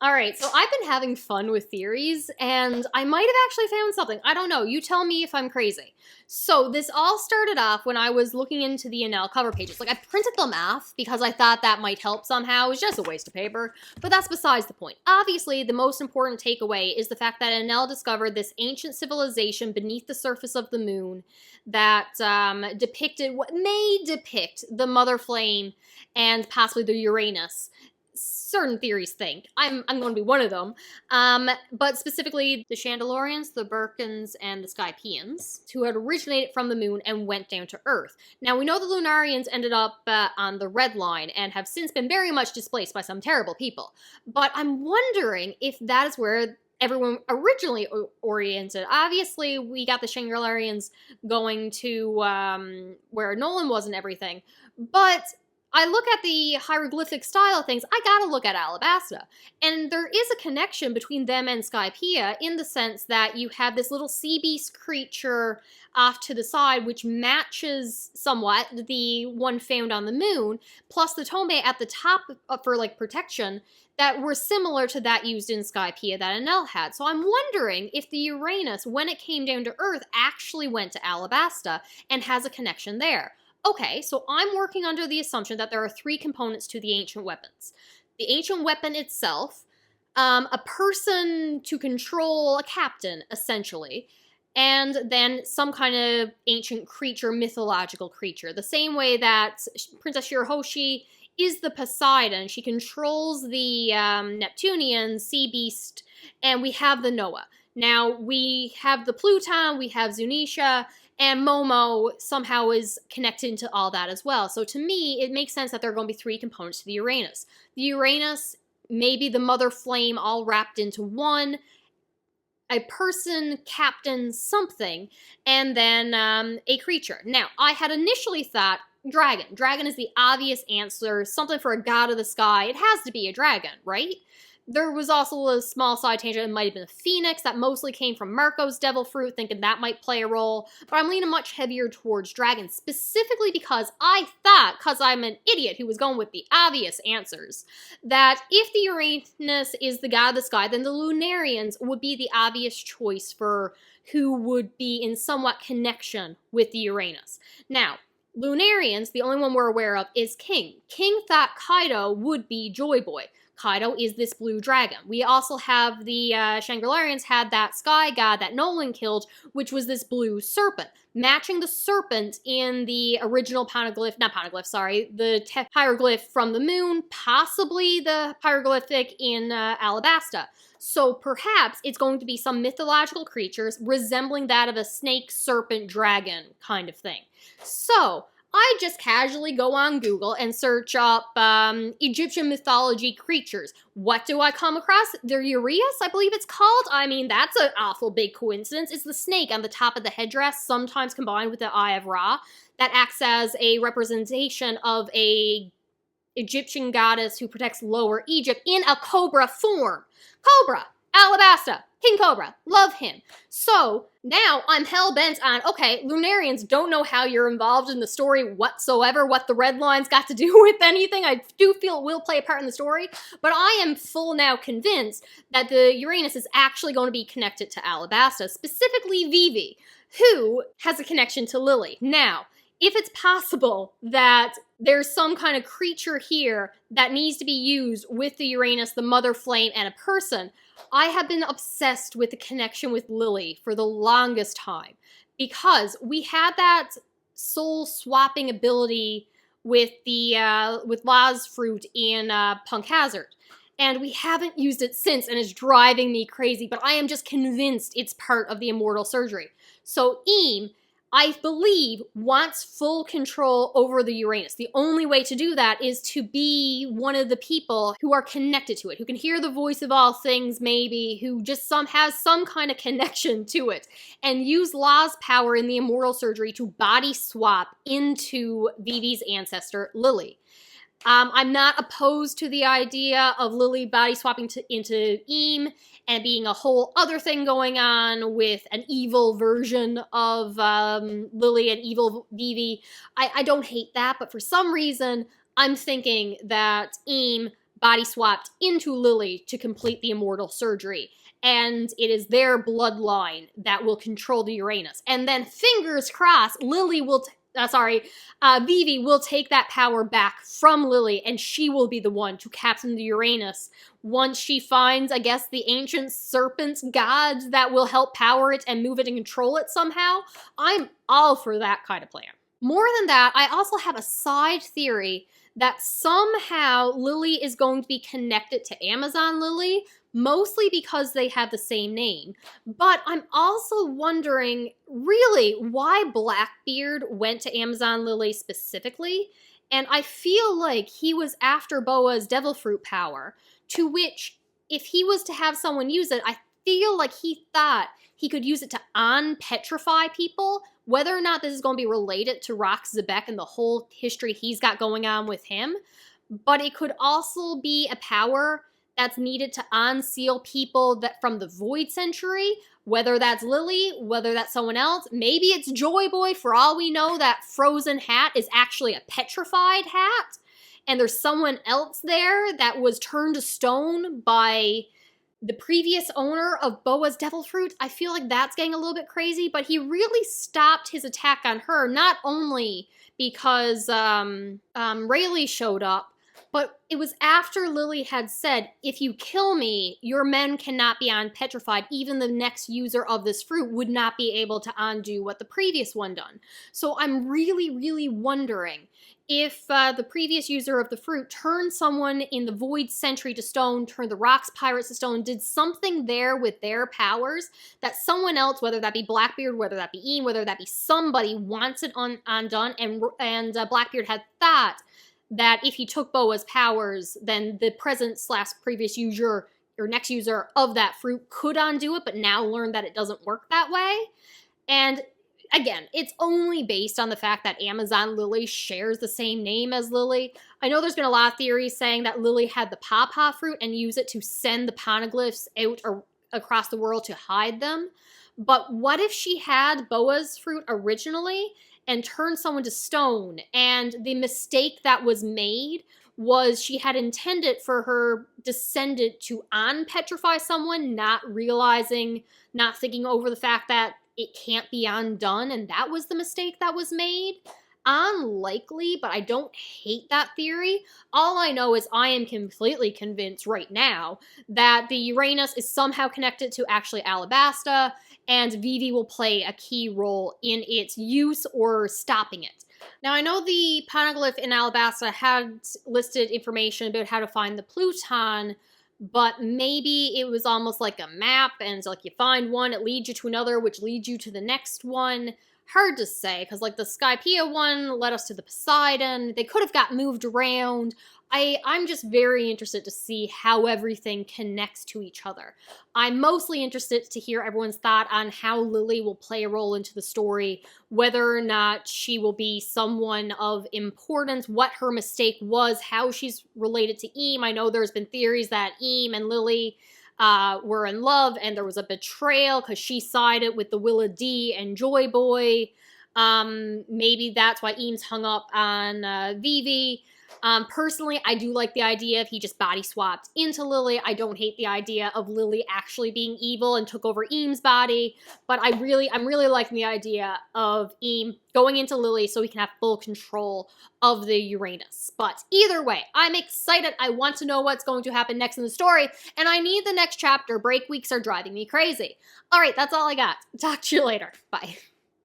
All right, so I've been having fun with theories, and I might have actually found something. I don't know. You tell me if I'm crazy. So this all started off when I was looking into the Enel cover pages. Like, I printed them off because I thought that might help somehow. It was just a waste of paper, but that's besides the point. Obviously, the most important takeaway is the fact that Enel discovered this ancient civilization beneath the surface of the moon that depicted what may depict the mother flame and possibly the Uranus. Certain theories think. I'm going to be one of them. But specifically the Chandelorians, the Birkins, and the Skypeans, who had originated from the moon and went down to Earth. Now, we know the Lunarians ended up on the Red Line and have since been very much displaced by some terrible people. But I'm wondering if that is where everyone originally oriented. Obviously, we got the Chandelorians going to where Nolan was and everything. But I look at the hieroglyphic style of things, I gotta look at Alabasta. And there is a connection between them and Skypea in the sense that you have this little sea beast creature off to the side, which matches somewhat the one found on the moon, plus the tombe at the top for like protection that were similar to that used in Skypea that Enel had. So I'm wondering if the Uranus, when it came down to Earth, actually went to Alabasta and has a connection there. Okay, so I'm working under the assumption that there are three components to the ancient weapons. The ancient weapon itself, a person to control a captain, essentially, and then some kind of ancient creature, mythological creature. The same way that Princess Shirahoshi is the Poseidon. She controls the Neptunian sea beast, and we have the Noah. Now, we have the Pluton, we have Zunisha, and Momo somehow is connected to all that as well. So to me, it makes sense that there are going to be three components to the Uranus. The Uranus, maybe the mother flame all wrapped into one, a person, captain, something, and then a creature. Now, I had initially thought dragon. Dragon is the obvious answer, something for a god of the sky. It has to be a dragon, right? There was also a small side tangent. It might have been a phoenix that mostly came from Marco's devil fruit, thinking that might play a role. But I'm leaning much heavier towards dragon, specifically because I thought, because I'm an idiot who was going with the obvious answers, that if the Uranus is the god of the sky, then the Lunarians would be the obvious choice for who would be in somewhat connection with the Uranus. Now, Lunarians, the only one we're aware of is King. King thought Kaido would be Joy Boy. Kaido is this blue dragon. We also have the Chandelorians had that sky god that Nolan killed, which was this blue serpent, matching the serpent in the original the hieroglyph from the moon, possibly the hieroglyphic in Alabasta. So perhaps it's going to be some mythological creatures resembling that of a snake, serpent, dragon kind of thing. So I just casually go on Google and search up Egyptian mythology creatures. What do I come across? The Uraeus, I believe it's called. I mean, that's an awful big coincidence. It's the snake on the top of the headdress, sometimes combined with the Eye of Ra, that acts as a representation of a Egyptian goddess who protects Lower Egypt in a cobra form. Cobra! Alabasta, King Cobra, love him. So now I'm hell-bent on, okay, Lunarians don't know how you're involved in the story whatsoever, what the Red Line's got to do with anything. I do feel it will play a part in the story, but I am full now convinced that the Uranus is actually going to be connected to Alabasta, specifically Vivi, who has a connection to Lily. Now, if it's possible that there's some kind of creature here that needs to be used with the Uranus, the mother flame, and a person, I have been obsessed with the connection with Lily for the longest time because we had that soul swapping ability with the with Laz fruit in Punk Hazard. And we haven't used it since, and it's driving me crazy, but I am just convinced it's part of the immortal surgery. So Eam, I believe, wants full control over the Uranus. The only way to do that is to be one of the people who are connected to it, who can hear the voice of all things, maybe, who just has some kind of connection to it, and use La's power in the immortal surgery to body swap into Vivi's ancestor, Lily. I'm not opposed to the idea of Lily body swapping into Eam and being a whole other thing going on with an evil version of Lily and evil Vivi. I don't hate that, but for some reason, I'm thinking that Eam body swapped into Lily to complete the immortal surgery. And it is their bloodline that will control the Uranus. And then, fingers crossed, Vivi will take that power back from Lily, and she will be the one to captain the Uranus once she finds, I guess, the ancient serpent gods that will help power it and move it and control it somehow. I'm all for that kind of plan. More than that, I also have a side theory that somehow Lily is going to be connected to Amazon Lily, mostly because they have the same name. But I'm also wondering, really, why Blackbeard went to Amazon Lily specifically. And I feel like he was after Boa's devil fruit power, to which, if he was to have someone use it, I feel like he thought he could use it to unpetrify people. Whether or not this is going to be related to Rock Zebek and the whole history he's got going on with him, but it could also be a power that's needed to unseal people that from the Void Century, whether that's Lily, whether that's someone else. Maybe it's Joy Boy. For all we know, that frozen hat is actually a petrified hat, and there's someone else there that was turned to stone by the previous owner of Boa's devil fruit. I feel like that's getting a little bit crazy, but he really stopped his attack on her, not only because Rayleigh showed up, but it was after Lily had said, if you kill me, your men cannot be unpetrified. Even the next user of this fruit would not be able to undo what the previous one done. So I'm really, really wondering if the previous user of the fruit turned someone in the Void Century to stone, turned the Rocks Pirates to stone, did something there with their powers that someone else, whether that be Blackbeard, whether that be Ian, whether that be somebody, wants it undone, and Blackbeard had thought that if he took Boa's powers, then the present/previous user or next user of that fruit could undo it, but now learned that it doesn't work that way. And again, it's only based on the fact that Amazon Lily shares the same name as Lily. I know there's been a lot of theories saying that Lily had the pawpaw fruit and used it to send the poneglyphs out across the world to hide them. But what if she had Boa's fruit originally and turned someone to stone, and the mistake that was made was she had intended for her descendant to unpetrify someone, not realizing, not thinking over the fact that it can't be undone, and that was the mistake that was made? Unlikely, but I don't hate that theory. All I know is I am completely convinced right now that the Uranus is somehow connected to actually Alabasta, and Vivi will play a key role in its use or stopping it. Now, I know the poneglyph in Alabasta had listed information about how to find the Pluton, but maybe it was almost like a map, and so like you find one, it leads you to another, which leads you to the next one. Hard to say, because like the Skypiea one led us to the Poseidon. They could have got moved around. I'm just very interested to see how everything connects to each other. I'm mostly interested to hear everyone's thought on how Lily will play a role into the story, whether or not she will be someone of importance, what her mistake was, how she's related to Eam. I know there's been theories that Eam and Lily were in love, and there was a betrayal because she sided with the Willa D and Joy Boy. Maybe that's why Eames hung up on Vivi. Personally, I do like the idea if he just body swapped into Lily. I don't hate the idea of Lily actually being evil and took over Eames' body, but I'm really liking the idea of Eam going into Lily so he can have full control of the Uranus. But either way, I'm excited. I want to know what's going to happen next in the story, and I need the next chapter. Break weeks are driving me crazy. All right, that's all I got. Talk to you later. Bye.